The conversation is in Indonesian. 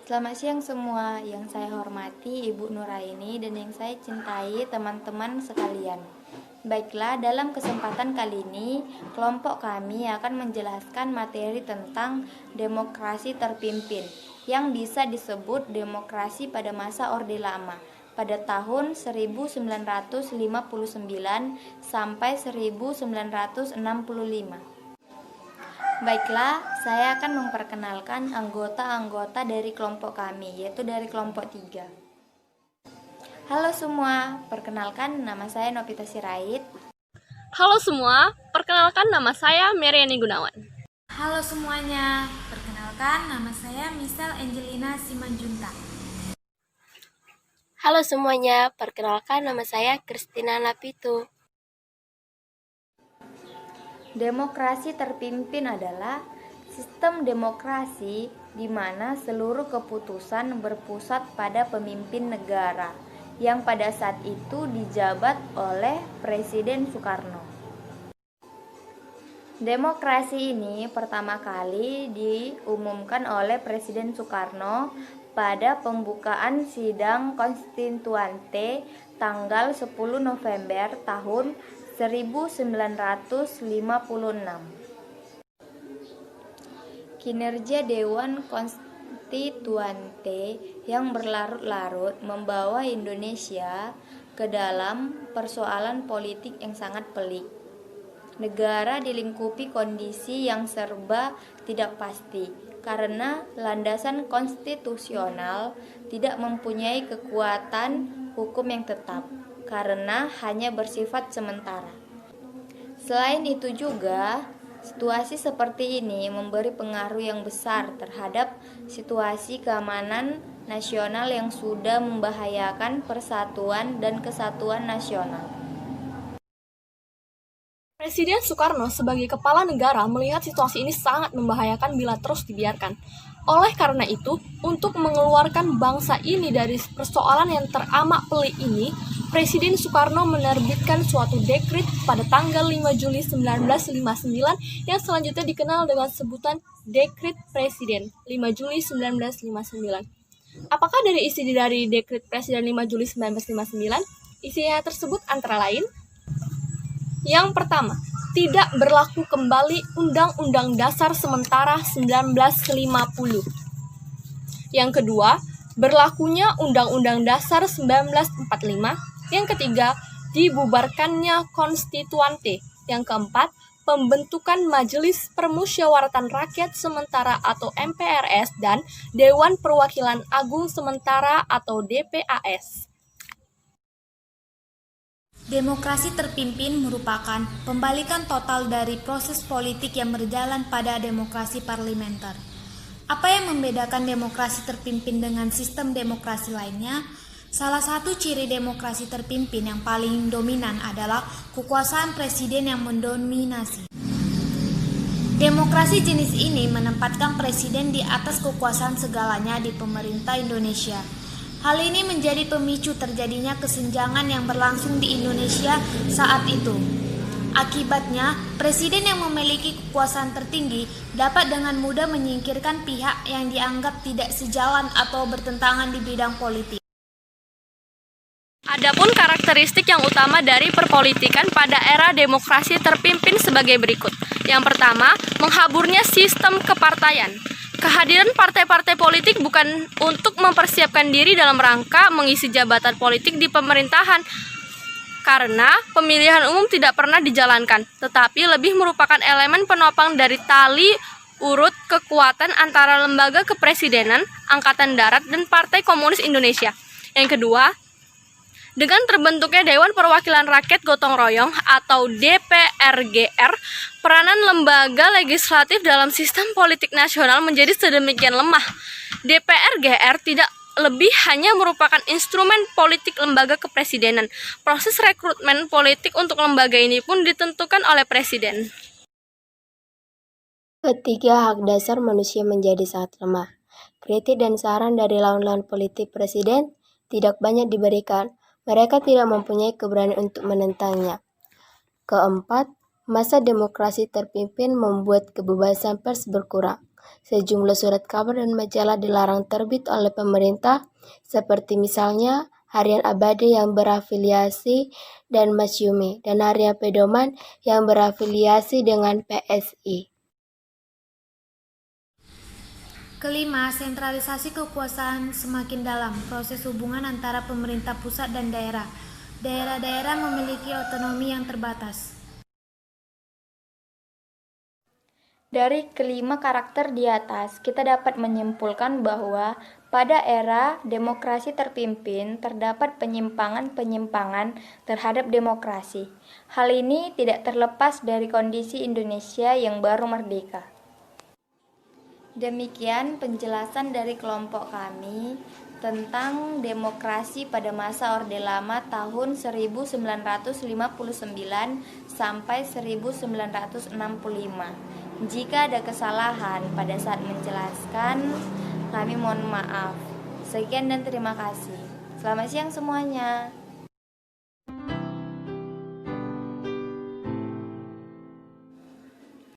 Selamat siang semua, yang saya hormati Ibu Nuraini dan yang saya cintai teman-teman sekalian. Baiklah, dalam kesempatan kali ini, kelompok kami akan menjelaskan materi tentang demokrasi terpimpin, yang bisa disebut demokrasi pada masa Orde Lama, pada tahun 1959 sampai 1965. Baiklah, saya akan memperkenalkan anggota-anggota dari kelompok kami, yaitu dari kelompok 3. Halo semua, perkenalkan nama saya Novita Sirait. Halo semua, perkenalkan nama saya Meriani Gunawan. Halo semuanya, perkenalkan nama saya Michelle Angelina Simanjuntak. Halo semuanya, perkenalkan nama saya Christina Napitu. Demokrasi terpimpin adalah sistem demokrasi di mana seluruh keputusan berpusat pada pemimpin negara yang pada saat itu dijabat oleh Presiden Soekarno. Demokrasi ini pertama kali diumumkan oleh Presiden Soekarno pada pembukaan sidang konstituante tanggal 10 November tahun 1956. Kinerja Dewan Konstituante yang berlarut-larut membawa Indonesia ke dalam persoalan politik yang sangat pelik. Negara dilingkupi kondisi yang serba tidak pasti karena landasan konstitusional tidak mempunyai kekuatan hukum yang tetap karena hanya bersifat sementara. Selain itu juga, situasi seperti ini memberi pengaruh yang besar terhadap situasi keamanan nasional yang sudah membahayakan persatuan dan kesatuan nasional. Presiden Soekarno sebagai kepala negara melihat situasi ini sangat membahayakan bila terus dibiarkan. Oleh karena itu, untuk mengeluarkan bangsa ini dari persoalan yang teramat pelik ini, Presiden Soekarno menerbitkan suatu dekret pada tanggal 5 Juli 1959 yang selanjutnya dikenal dengan sebutan Dekret Presiden 5 Juli 1959. Apakah dari isi dari Dekret Presiden 5 Juli 1959? Isinya tersebut antara lain: yang pertama, tidak berlaku kembali Undang-Undang Dasar Sementara 1950. Yang kedua, berlakunya Undang-Undang Dasar 1945. Yang ketiga, dibubarkannya konstituante. Yang keempat, pembentukan Majelis Permusyawaratan Rakyat Sementara atau MPRS dan Dewan Perwakilan Agung Sementara atau DPAS. Demokrasi terpimpin merupakan pembalikan total dari proses politik yang berjalan pada demokrasi parlementer. Apa yang membedakan demokrasi terpimpin dengan sistem demokrasi lainnya? Salah satu ciri demokrasi terpimpin yang paling dominan adalah kekuasaan presiden yang mendominasi. Demokrasi jenis ini menempatkan presiden di atas kekuasaan segalanya di pemerintah Indonesia. Hal ini menjadi pemicu terjadinya kesenjangan yang berlangsung di Indonesia saat itu. Akibatnya, presiden yang memiliki kekuasaan tertinggi dapat dengan mudah menyingkirkan pihak yang dianggap tidak sejalan atau bertentangan di bidang politik. Adapun karakteristik yang utama dari perpolitikan pada era demokrasi terpimpin sebagai berikut. Yang pertama, menghaburnya sistem kepartaian. Kehadiran partai-partai politik bukan untuk mempersiapkan diri dalam rangka mengisi jabatan politik di pemerintahan, karena pemilihan umum tidak pernah dijalankan, tetapi lebih merupakan elemen penopang dari tali urut kekuatan antara lembaga kepresidenan, Angkatan Darat, dan Partai Komunis Indonesia. Yang kedua, dengan terbentuknya Dewan Perwakilan Rakyat Gotong Royong atau DPRGR, peranan lembaga legislatif dalam sistem politik nasional menjadi sedemikian lemah. DPRGR tidak lebih hanya merupakan instrumen politik lembaga kepresidenan. Proses rekrutmen politik untuk lembaga ini pun ditentukan oleh presiden. Ketiga, hak dasar manusia menjadi sangat lemah. Kritik dan saran dari lawan-lawan politik presiden tidak banyak diberikan. Mereka tidak mempunyai keberanian untuk menentangnya. Keempat, masa demokrasi terpimpin membuat kebebasan pers berkurang. sejumlah surat kabar dan majalah dilarang terbit oleh pemerintah, seperti misalnya Harian Abadi yang berafiliasi dan Masyumi, dan Harian Pedoman yang berafiliasi dengan PSI. Kelima, sentralisasi kekuasaan semakin dalam. Proses hubungan antara pemerintah pusat dan daerah. Daerah-daerah memiliki otonomi yang terbatas. Dari kelima karakter di atas, kita dapat menyimpulkan bahwa pada era demokrasi terpimpin terdapat penyimpangan-penyimpangan terhadap demokrasi. Hal ini tidak terlepas dari kondisi Indonesia yang baru merdeka. Demikian penjelasan dari kelompok kami tentang demokrasi pada masa Orde Lama tahun 1959 sampai 1965. Jika ada kesalahan pada saat menjelaskan, kami mohon maaf. Sekian dan terima kasih. Selamat siang semuanya.